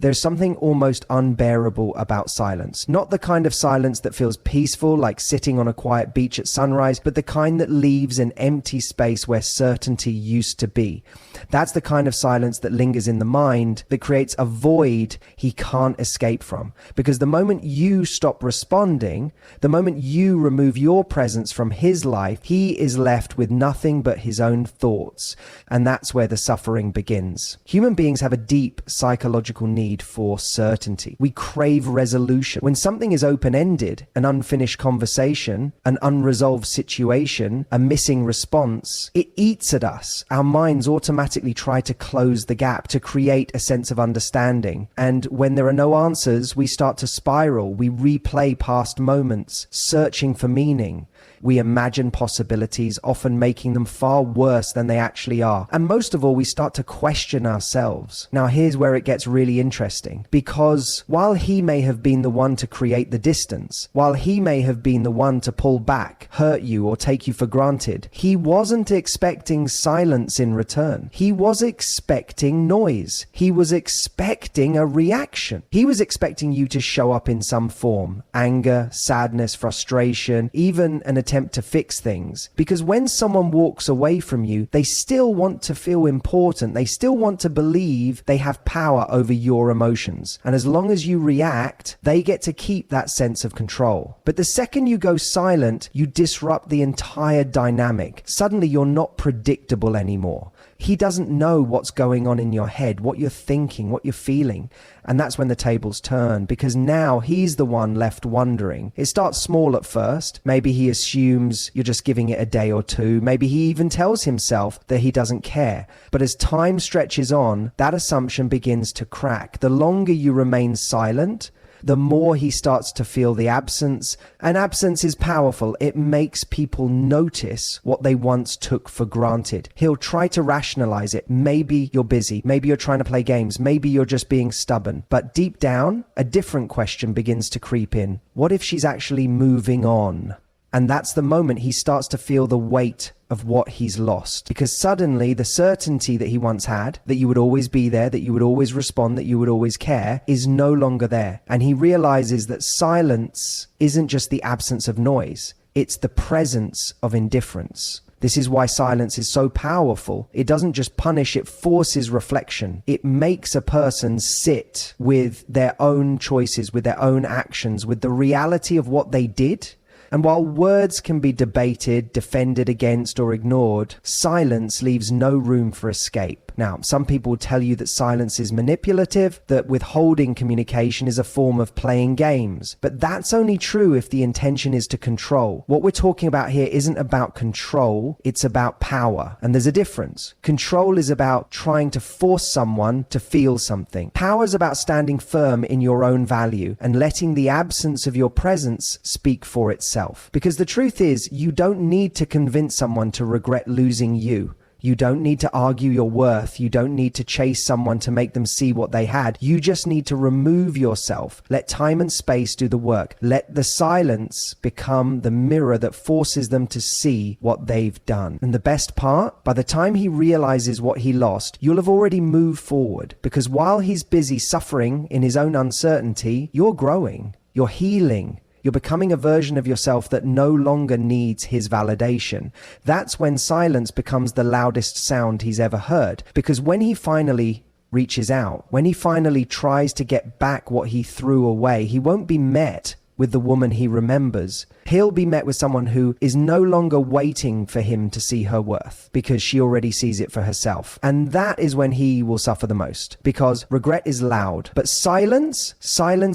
There's something almost unbearable about silence. Not the kind of silence that feels peaceful, like sitting on a quiet beach at sunrise, but the kind that leaves an empty space where certainty used to be. That's the kind of silence that lingers in the mind, that creates a void he can't escape from. Because the moment you stop responding, the moment you remove your presence from his life, he is left with nothing but his own thoughts. And that's where the suffering begins. Human beings have a deep psychological need for certainty. We crave resolution. When something is open-ended, an unfinished conversation, an unresolved situation, a missing response, it eats at us. Our minds automatically try to close the gap, to create a sense of understanding. And when there are no answers, we start to spiral. We replay past moments, searching for meaning. We imagine possibilities, often making them far worse than they actually are. And most of all, we start to question ourselves. Now, here's where it gets really interesting, because while he may have been the one to create the distance, while he may have been the one to pull back, hurt you, or take you for granted, he wasn't expecting silence in return. He was expecting noise. He was expecting a reaction. He was expecting you to show up in some form: anger, sadness, frustration, even an attempt to fix things. Because when someone walks away from you, they still want to feel important. They still want to believe they have power over your emotions. And as long as you react, they get to keep that sense of control. But the second you go silent, you disrupt the entire dynamic. Suddenly you're not predictable anymore. He doesn't know what's going on in your head, what you're thinking, what you're feeling. And that's when the tables turn, because now he's the one left wondering. It starts small at first. Maybe he assumes you're just giving it a day or two. Maybe he even tells himself that he doesn't care. But as time stretches on, that assumption begins to crack. The longer you remain silent, the more he starts to feel the absence. And absence is powerful. It makes people notice what they once took for granted. He'll try to rationalize it. Maybe you're busy. Maybe you're trying to play games. Maybe you're just being stubborn. But deep down, a different question begins to creep in. What if she's actually moving on? And that's the moment he starts to feel the weight of what he's lost. Because suddenly the certainty that he once had, that you would always be there, that you would always respond, that you would always care, is no longer there. And he realizes that silence isn't just the absence of noise. It's the presence of indifference. This is why silence is so powerful. It doesn't just punish, it forces reflection. It makes a person sit with their own choices, with their own actions, with the reality of what they did. And while words can be debated, defended against, or ignored, silence leaves no room for escape. Now, some people tell you that silence is manipulative, that withholding communication is a form of playing games. But that's only true if the intention is to control. What we're talking about here isn't about control, it's about power. And there's a difference. Control is about trying to force someone to feel something. Power is about standing firm in your own value and letting the absence of your presence speak for itself. Because the truth is, you don't need to convince someone to regret losing you. You don't need to argue your worth. You don't need to chase someone to make them see what they had. You just need to remove yourself. Let time and space do the work. Let the silence become the mirror that forces them to see what they've done. And the best part, by the time he realizes what he lost, you'll have already moved forward. Because while he's busy suffering in his own uncertainty, you're growing. You're healing. You're becoming a version of yourself that no longer needs his validation. That's when silence becomes the loudest sound he's ever heard. Because when he finally reaches out, when he finally tries to get back what he threw away, he won't be met with the woman he remembers. He'll be met with someone who is no longer waiting for him to see her worth, because she already sees it for herself. And that is when he will suffer the most, because regret is loud, but silence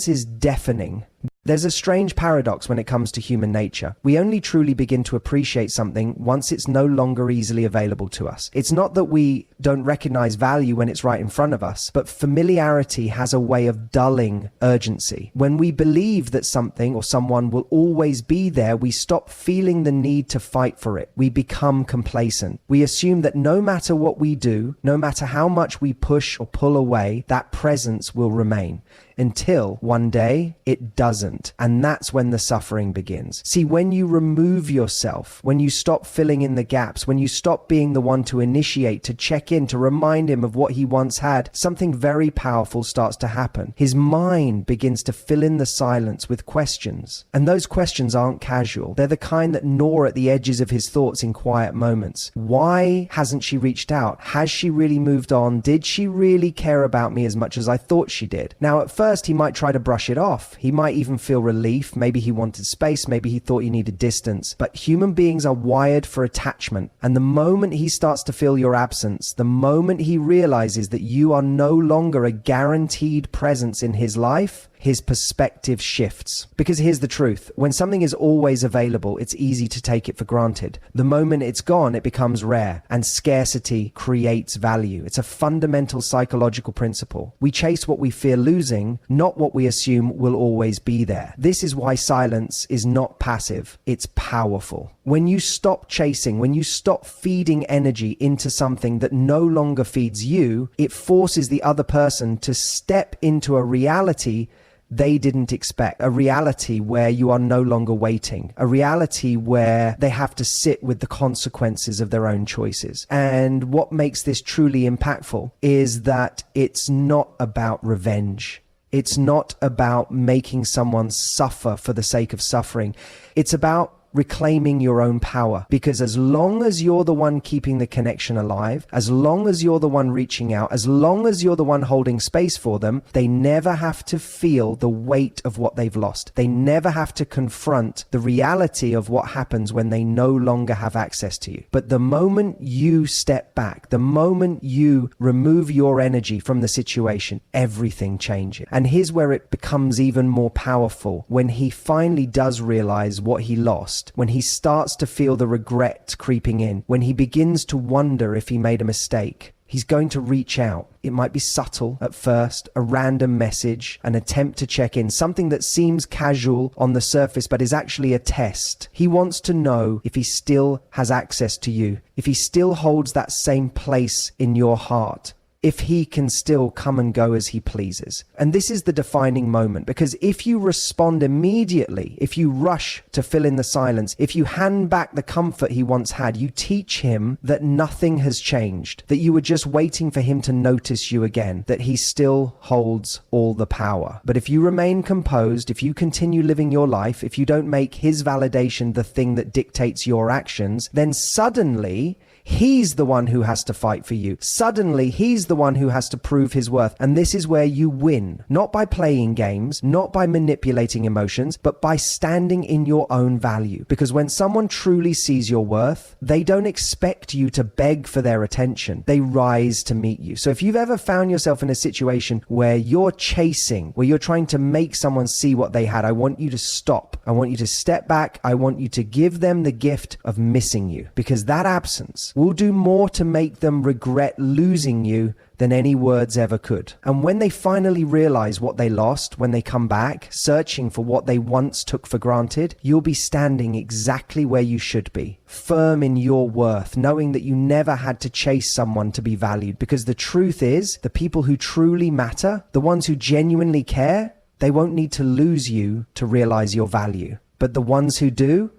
is deafening. There's a strange paradox when it comes to human nature. We only truly begin to appreciate something once it's no longer easily available to us. It's not that we don't recognize value when it's right in front of us, but familiarity has a way of dulling urgency. When we believe that something or someone will always be there, we stop feeling the need to fight for it. We become complacent. We assume that no matter what we do, no matter how much we push or pull away, that presence will remain. until one day it doesn't. And that's when the suffering begins. See, when you remove yourself, when you stop filling in the gaps, when you stop being the one to initiate, to check in, to remind him of what he once had, something very powerful starts to happen. His mind begins to fill in the silence with questions. And those questions aren't casual. They're the kind that gnaw at the edges of his thoughts in quiet moments. Why hasn't she reached out? Has she really moved on? Did she really care about me as much as I thought she did? Now, at first, he might try to brush it off. He might even feel relief. Maybe he wanted space. Maybe he thought he needed distance. But human beings are wired for attachment. And the moment he starts to feel your absence, the moment he realizes that you are no longer a guaranteed presence in his life, his perspective shifts. Because here's the truth. When something is always available, it's easy to take it for granted. The moment it's gone, it becomes rare, and scarcity creates value. It's a fundamental psychological principle. We chase what we fear losing, not what we assume will always be there. This is why silence is not passive. It's powerful. When you stop chasing, when you stop feeding energy into something that no longer feeds you, it forces the other person to step into a reality they didn't expect, a reality where you are no longer waiting, a reality where they have to sit with the consequences of their own choices. And what makes this truly impactful is that it's not about revenge. It's not about making someone suffer for the sake of suffering. It's about reclaiming your own power. Because as long as you're the one keeping the connection alive, as long as you're the one reaching out, as long as you're the one holding space for them, they never have to feel the weight of what they've lost. They never have to confront the reality of what happens when they no longer have access to you. But the moment you step back, the moment you remove your energy from the situation, everything changes. And here's where it becomes even more powerful. When he finally does realize what he lost, when he starts to feel the regret creeping in, when he begins to wonder if he made a mistake, he's going to reach out. It might be subtle at first, a random message, an attempt to check in, something that seems casual on the surface but is actually a test. He wants to know if he still has access to you, if he still holds that same place in your heart, if he can still come and go as he pleases. And this is the defining moment, because if you respond immediately, if you rush to fill in the silence, if you hand back the comfort he once had, you teach him that nothing has changed, that you were just waiting for him to notice you again, that he still holds all the power. But if you remain composed, if you continue living your life, if you don't make his validation the thing that dictates your actions, then suddenly he's the one who has to fight for you. Suddenly, he's the one who has to prove his worth. And this is where you win, not by playing games, not by manipulating emotions, but by standing in your own value. Because when someone truly sees your worth, they don't expect you to beg for their attention. They rise to meet you. So if you've ever found yourself in a situation where you're chasing, where you're trying to make someone see what they had, I want you to stop. I want you to step back. I want you to give them the gift of missing you, because that absence will do more to make them regret losing you than any words ever could. And when they finally realize what they lost, when they come back, searching for what they once took for granted, you'll be standing exactly where you should be, firm in your worth, knowing that you never had to chase someone to be valued. Because the truth is, the people who truly matter, the ones who genuinely care, they won't need to lose you to realize your value. But the ones who do,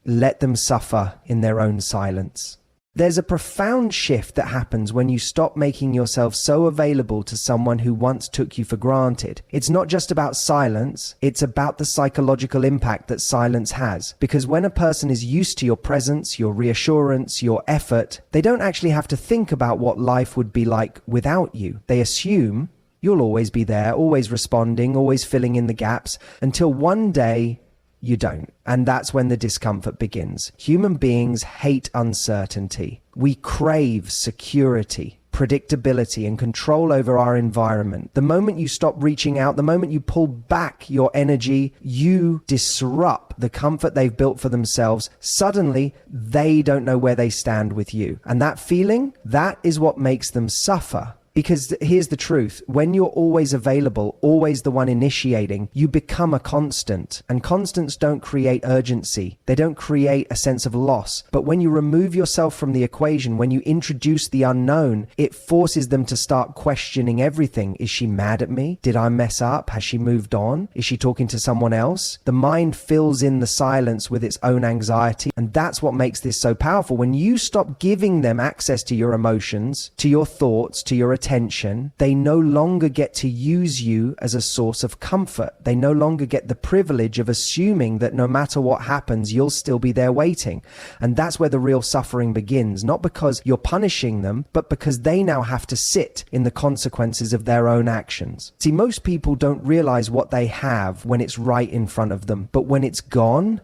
let them suffer in their own silence. There's a profound shift that happens when you stop making yourself so available to someone who once took you for granted. It's not just about silence, it's about the psychological impact that silence has. Because when a person is used to your presence, your reassurance, your effort, they don't actually have to think about what life would be like without you. They assume you'll always be there, always responding, always filling in the gaps, until one day you don't. And that's when the discomfort begins. Human beings hate uncertainty. We crave security, predictability, and control over our environment. The moment you stop reaching out, the moment you pull back your energy, you disrupt the comfort they've built for themselves. Suddenly, they don't know where they stand with you. And that feeling, that is what makes them suffer. Because here's the truth. When you're always available, always the one initiating, you become a constant. And constants don't create urgency. They don't create a sense of loss. But when you remove yourself from the equation, when you introduce the unknown, it forces them to start questioning everything. Is she mad at me? Did I mess up? Has she moved on? Is she talking to someone else? The mind fills in the silence with its own anxiety. And that's what makes this so powerful. When you stop giving them access to your emotions, to your thoughts, to your attention, they no longer get to use you as a source of comfort. They no longer get the privilege of assuming that no matter what happens, you'll still be there waiting. And that's where the real suffering begins, not because you're punishing them, but because they now have to sit in the consequences of their own actions. See, most people don't realize what they have when it's right in front of them, but when it's gone,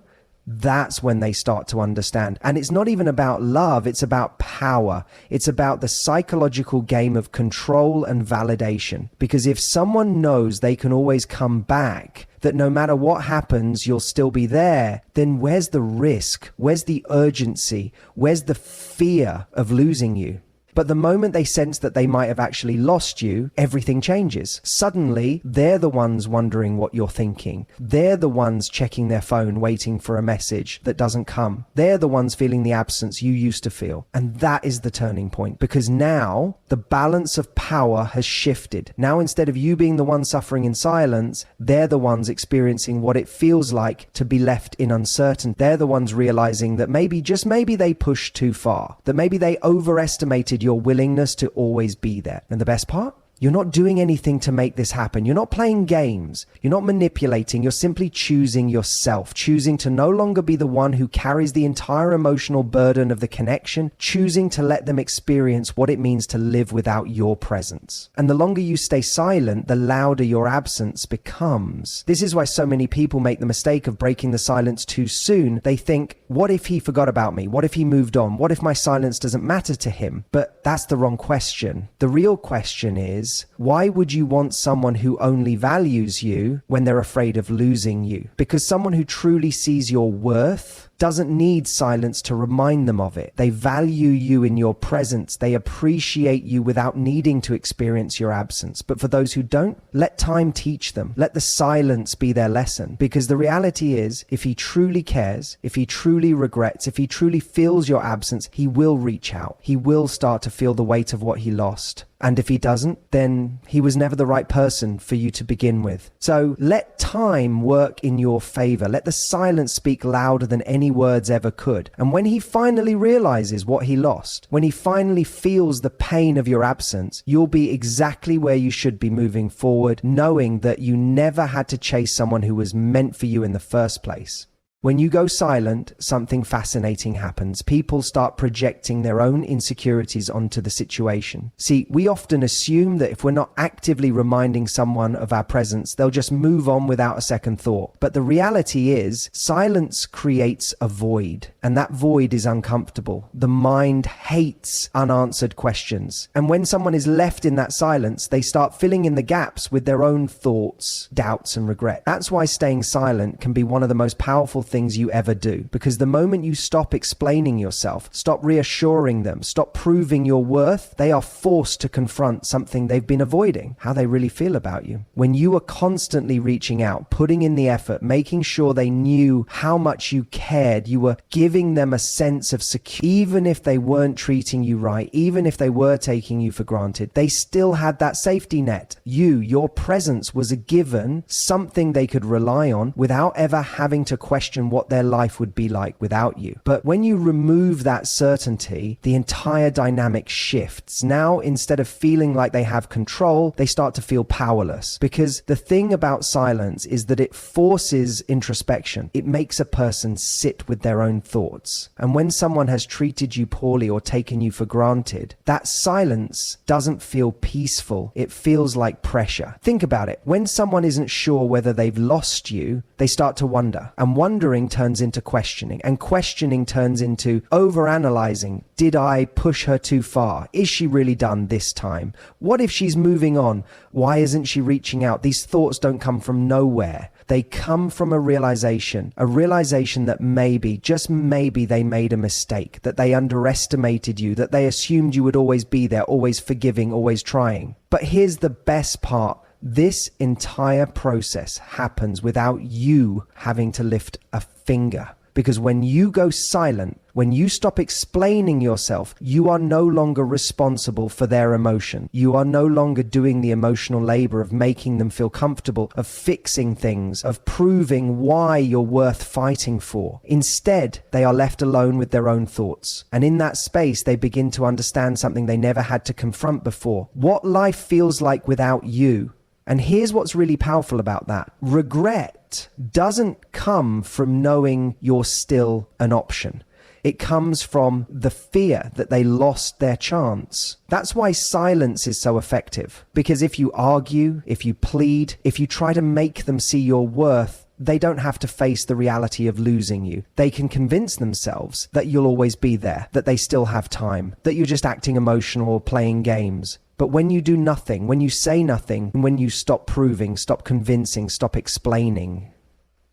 that's when they start to understand. And it's not even about love, it's about power. It's about the psychological game of control and validation. Because if someone knows they can always come back, that no matter what happens, you'll still be there, then where's the risk? Where's the urgency? Where's the fear of losing you? But the moment they sense that they might have actually lost you, everything changes. Suddenly, they're the ones wondering what you're thinking. They're the ones checking their phone, waiting for a message that doesn't come. They're the ones feeling the absence you used to feel. And that is the turning point, because now the balance of power has shifted. Now, instead of you being the one suffering in silence, they're the ones experiencing what it feels like to be left in uncertainty. They're the ones realizing that maybe, just maybe, they pushed too far, that maybe they overestimated your willingness to always be there. And the best part? You're not doing anything to make this happen. You're not playing games. You're not manipulating. You're simply choosing yourself, choosing to no longer be the one who carries the entire emotional burden of the connection, choosing to let them experience what it means to live without your presence. And the longer you stay silent, the louder your absence becomes. This is why so many people make the mistake of breaking the silence too soon. They think, what if he forgot about me? What if he moved on? What if my silence doesn't matter to him? But that's the wrong question. The real question is, why would you want someone who only values you when they're afraid of losing you? Because someone who truly sees your worth doesn't need silence to remind them of it. They value you in your presence. They appreciate you without needing to experience your absence. But for those who don't, let time teach them. Let the silence be their lesson. Because the reality is, if he truly cares, if he truly regrets, if he truly feels your absence, he will reach out. He will start to feel the weight of what he lost. And if he doesn't, then he was never the right person for you to begin with. So let time work in your favor. Let the silence speak louder than any words ever could. And when he finally realizes what he lost, when he finally feels the pain of your absence, you'll be exactly where you should be moving forward, knowing that you never had to chase someone who was meant for you in the first place. When you go silent, something fascinating happens. People start projecting their own insecurities onto the situation. See, we often assume that if we're not actively reminding someone of our presence, they'll just move on without a second thought. But the reality is, silence creates a void, and that void is uncomfortable. The mind hates unanswered questions. And when someone is left in that silence, they start filling in the gaps with their own thoughts, doubts, and regret. That's why staying silent can be one of the most powerful things you ever do, because the moment you stop explaining yourself, stop reassuring them, stop proving your worth, they are forced to confront something they've been avoiding, how they really feel about you. When you are constantly reaching out, putting in the effort, making sure they knew how much you cared, you were giving them a sense of security. Even if they weren't treating you right, even if they were taking you for granted, they still had that safety net. Your presence was a given, something they could rely on without ever having to question what their life would be like without you. But when you remove that certainty, the entire dynamic shifts. Now, instead of feeling like they have control, they start to feel powerless. Because the thing about silence is that it forces introspection. It makes a person sit with their own thoughts. And when someone has treated you poorly or taken you for granted, that silence doesn't feel peaceful. It feels like pressure. Think about it. When someone isn't sure whether they've lost you, they start to wonder. And wondering turns into questioning, and questioning turns into overanalyzing. Did I push her too far? Is she really done this time? What if she's moving on? Why isn't she reaching out? These thoughts don't come from nowhere. They come from a realization that maybe, just maybe, they made a mistake, that they underestimated you, that they assumed you would always be there, always forgiving, always trying. But here's the best part. This entire process happens without you having to lift a finger. Because when you go silent, when you stop explaining yourself, you are no longer responsible for their emotion. You are no longer doing the emotional labor of making them feel comfortable, of fixing things, of proving why you're worth fighting for. Instead, they are left alone with their own thoughts. And in that space, they begin to understand something they never had to confront before. What life feels like without you. And here's what's really powerful about that. Regret doesn't come from knowing you're still an option. It comes from the fear that they lost their chance. That's why silence is so effective. Because if you argue, if you plead, if you try to make them see your worth, they don't have to face the reality of losing you. They can convince themselves that you'll always be there, that they still have time, that you're just acting emotional or playing games. But when you do nothing, when you say nothing, when you stop proving, stop convincing, stop explaining,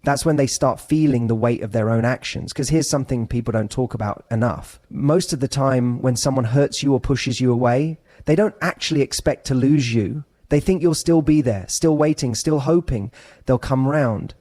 that's when they start feeling the weight of their own actions. Because here's something people don't talk about enough. Most of the time when someone hurts you or pushes you away, they don't actually expect to lose you. They think you'll still be there, still waiting, still hoping they'll come round.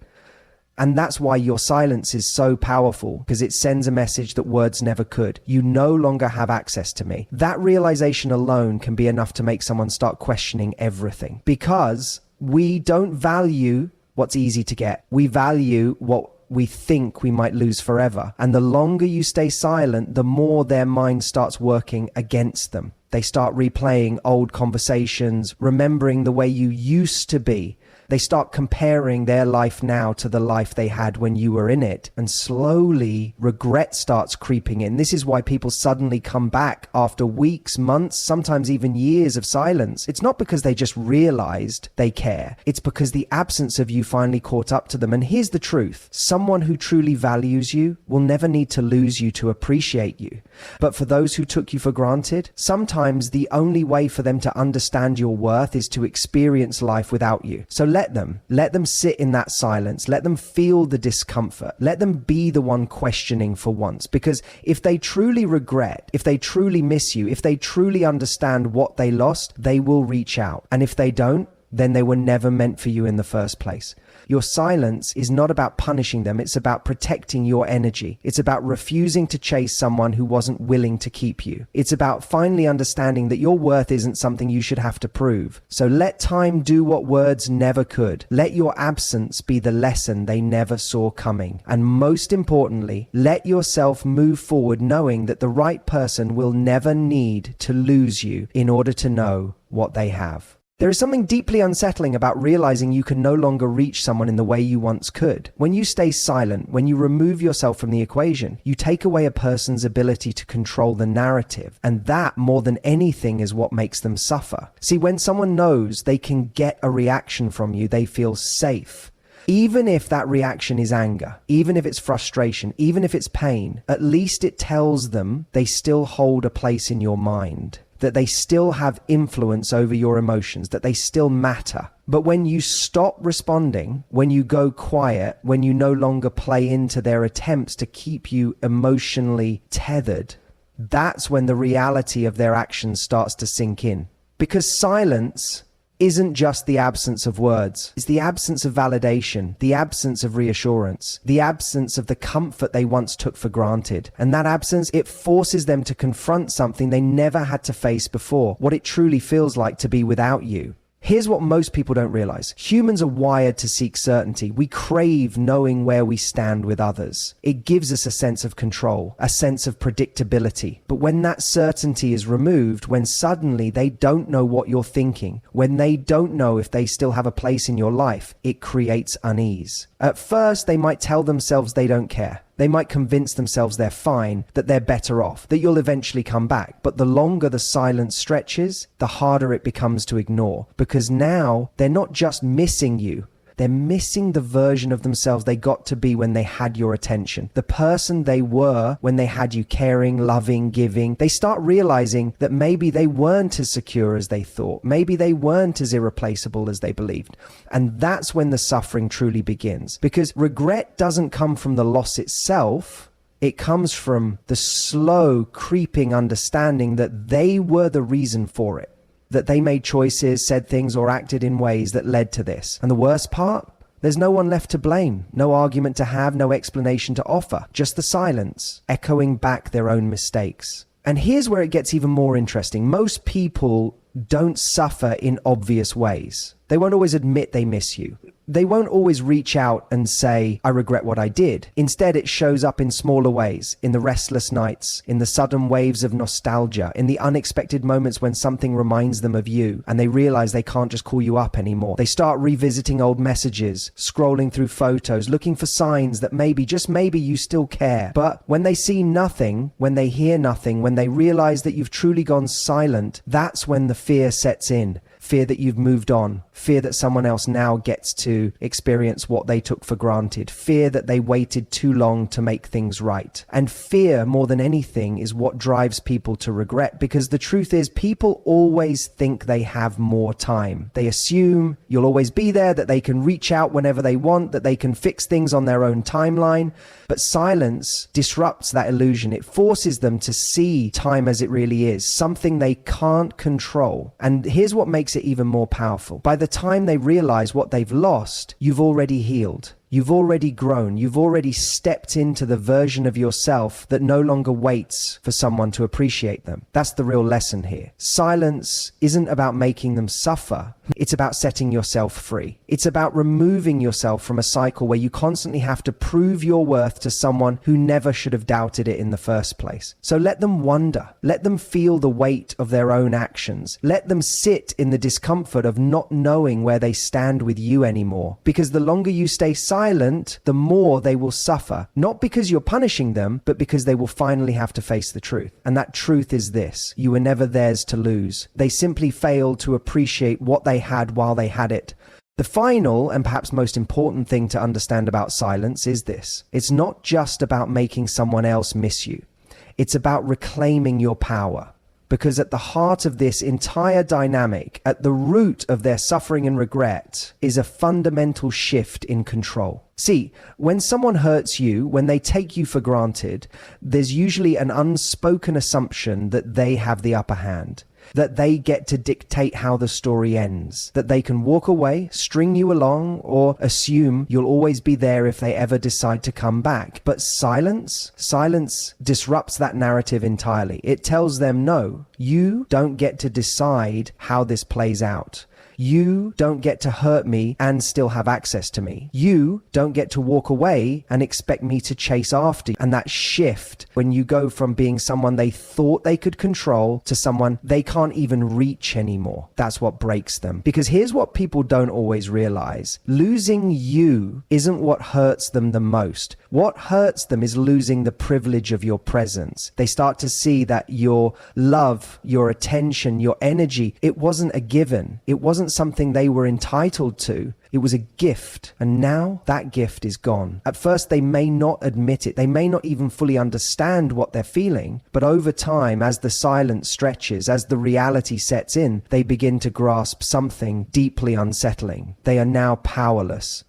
And that's why your silence is so powerful, because it sends a message that words never could. You no longer have access to me. That realization alone can be enough to make someone start questioning everything. Because we don't value what's easy to get. We value what we think we might lose forever. And the longer you stay silent, the more their mind starts working against them. They start replaying old conversations, remembering the way you used to be. They start comparing their life now to the life they had when you were in it. And slowly, regret starts creeping in. This is why people suddenly come back after weeks, months, sometimes even years of silence. It's not because they just realized they care. It's because the absence of you finally caught up to them. And here's the truth. Someone who truly values you will never need to lose you to appreciate you. But for those who took you for granted, sometimes the only way for them to understand your worth is to experience life without you. So let them sit in that silence. Let them feel the discomfort. Let them be the one questioning for once. Because if they truly regret, if they truly miss you, if they truly understand what they lost, they will reach out. And if they don't, then they were never meant for you in the first place. Your silence is not about punishing them. It's about protecting your energy. It's about refusing to chase someone who wasn't willing to keep you. It's about finally understanding that your worth isn't something you should have to prove. So let time do what words never could. Let your absence be the lesson they never saw coming. And most importantly, let yourself move forward knowing that the right person will never need to lose you in order to know what they have. There is something deeply unsettling about realizing you can no longer reach someone in the way you once could. When you stay silent, when you remove yourself from the equation, you take away a person's ability to control the narrative. And that, more than anything, is what makes them suffer. See, when someone knows they can get a reaction from you, they feel safe. Even if that reaction is anger, even if it's frustration, even if it's pain, at least it tells them they still hold a place in your mind, that they still have influence over your emotions, that they still matter. But when you stop responding, when you go quiet, when you no longer play into their attempts to keep you emotionally tethered, that's when the reality of their actions starts to sink in. Because silence isn't just the absence of words. It's the absence of validation, the absence of reassurance, the absence of the comfort they once took for granted. And that absence, it forces them to confront something they never had to face before, what it truly feels like to be without you. Here's what most people don't realize. Humans are wired to seek certainty. We crave knowing where we stand with others. It gives us a sense of control, a sense of predictability. But when that certainty is removed, when suddenly they don't know what you're thinking, when they don't know if they still have a place in your life, it creates unease. At first, they might tell themselves they don't care. They might convince themselves they're fine, that they're better off, that you'll eventually come back. But the longer the silence stretches, the harder it becomes to ignore. Because now they're not just missing you, They're missing the version of themselves they got to be when they had your attention. The person they were when they had you caring, loving, giving. They start realizing that maybe they weren't as secure as they thought. Maybe they weren't as irreplaceable as they believed. And that's when the suffering truly begins. Because regret doesn't come from the loss itself. It comes from the slow, creeping understanding that they were the reason for it, that they made choices, said things, or acted in ways that led to this. And the worst part? There's no one left to blame, no argument to have, no explanation to offer, just the silence, echoing back their own mistakes. And here's where it gets even more interesting. Most people don't suffer in obvious ways. They won't always admit they miss you. They won't always reach out and say, I regret what I did. Instead, it shows up in smaller ways, in the restless nights, in the sudden waves of nostalgia, in the unexpected moments when something reminds them of you and they realize they can't just call you up anymore. They start revisiting old messages, scrolling through photos, looking for signs that maybe, just maybe, you still care. But when they see nothing, when they hear nothing, when they realize that you've truly gone silent, that's when the fear sets in. Fear that you've moved on, fear that someone else now gets to experience what they took for granted, fear that they waited too long to make things right. And fear, more than anything, is what drives people to regret, because the truth is people always think they have more time. They assume you'll always be there, that they can reach out whenever they want, that they can fix things on their own timeline. But silence disrupts that illusion. It forces them to see time as it really is, something they can't control. And here's what makes it even more powerful. By the time they realize what they've lost, you've already healed. You've already grown. You've already stepped into the version of yourself that no longer waits for someone to appreciate them. That's the real lesson here. Silence isn't about making them suffer. It's about setting yourself free. It's about removing yourself from a cycle where you constantly have to prove your worth to someone who never should have doubted it in the first place. So let them wonder. Let them feel the weight of their own actions. Let them sit in the discomfort of not knowing where they stand with you anymore. Because the longer you stay silent, the more they will suffer. Not because you're punishing them, but because they will finally have to face the truth. And that truth is this: you were never theirs to lose. They simply failed to appreciate what they had while they had it. The final and perhaps most important thing to understand about silence is this: it's not just about making someone else miss you. It's about reclaiming your power. Because at the heart of this entire dynamic, at the root of their suffering and regret, is a fundamental shift in control. See, when someone hurts you, when they take you for granted, there's usually an unspoken assumption that they have the upper hand, that they get to dictate how the story ends, that they can walk away, string you along, or assume you'll always be there if they ever decide to come back. But silence disrupts that narrative entirely. It tells them, no, you don't get to decide how this plays out. You don't get to hurt me and still have access to me. You don't get to walk away and expect me to chase after you. And that shift, when you go from being someone they thought they could control to someone they can't even reach anymore, that's what breaks them. Because here's what people don't always realize. Losing you isn't what hurts them the most. What hurts them is losing the privilege of your presence. They start to see that your love, your attention, your energy, it wasn't a given. It wasn't something they were entitled to. It was a gift, and now that gift is gone. At first, they may not admit it. They may not even fully understand what they're feeling, but over time, as the silence stretches, as the reality sets in, they begin to grasp something deeply unsettling. They are now powerless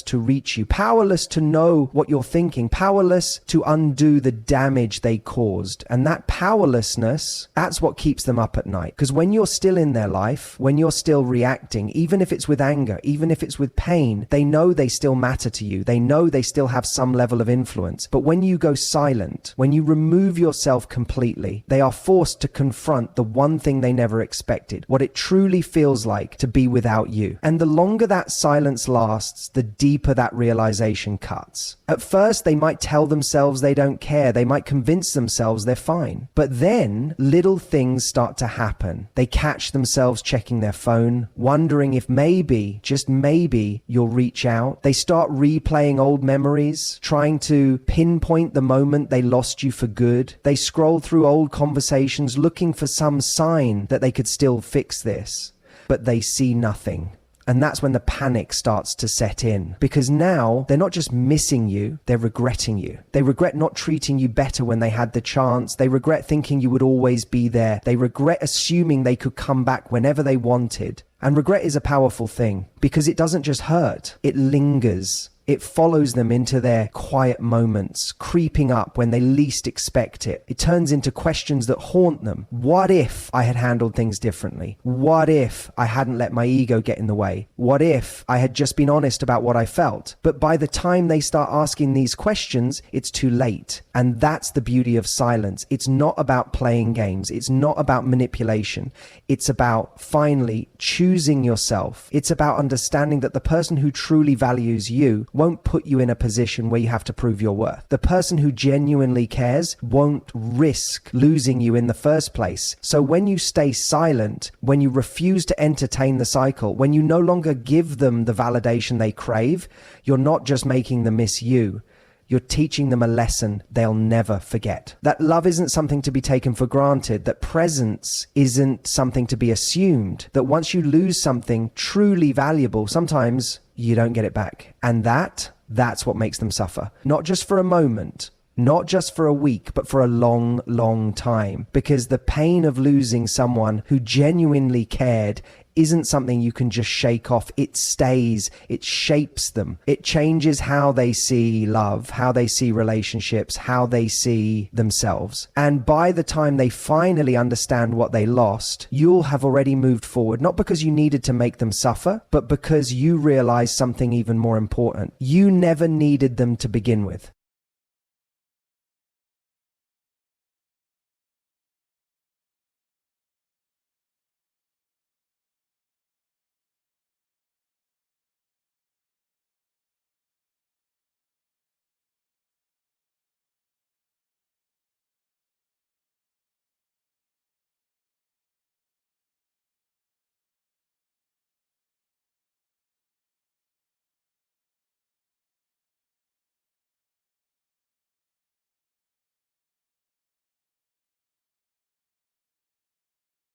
to reach you, powerless to know what you're thinking, powerless to undo the damage they caused. And that powerlessness, that's what keeps them up at night. Because when you're still in their life, when you're still reacting, even if it's with anger, even if it's with pain, they know they still matter to you. They know they still have some level of influence. But when you go silent, when you remove yourself completely, they are forced to confront the one thing they never expected, what it truly feels like to be without you. And the longer that silence lasts, the deeper that realization cuts. At first, they might tell themselves they don't care. They might convince themselves they're fine. But then little things start to happen. They catch themselves checking their phone, wondering if maybe, just maybe, you'll reach out. They start replaying old memories, trying to pinpoint the moment they lost you for good. They scroll through old conversations looking for some sign that they could still fix this. But they see nothing. And that's when the panic starts to set in, because now they're not just missing you, they're regretting you. They regret not treating you better when they had the chance. They regret thinking you would always be there. They regret assuming they could come back whenever they wanted. And regret is a powerful thing because it doesn't just hurt, it lingers. It follows them into their quiet moments, creeping up when they least expect it. It turns into questions that haunt them. What if I had handled things differently? What if I hadn't let my ego get in the way? What if I had just been honest about what I felt? But by the time they start asking these questions, it's too late. And that's the beauty of silence. It's not about playing games. It's not about manipulation. It's about finally choosing yourself. It's about understanding that the person who truly values you won't put you in a position where you have to prove your worth. The person who genuinely cares won't risk losing you in the first place. So when you stay silent, when you refuse to entertain the cycle, when you no longer give them the validation they crave, you're not just making them miss you. You're teaching them a lesson they'll never forget. That love isn't something to be taken for granted, that presence isn't something to be assumed, that once you lose something truly valuable, sometimes you don't get it back. And that's what makes them suffer. Not just for a moment, not just for a week, but for a long, long time. Because the pain of losing someone who genuinely cared isn't something you can just shake off. It stays, it shapes them. It changes how they see love, how they see relationships, how they see themselves. And by the time they finally understand what they lost, you'll have already moved forward, not because you needed to make them suffer, but because you realized something even more important. You never needed them to begin with.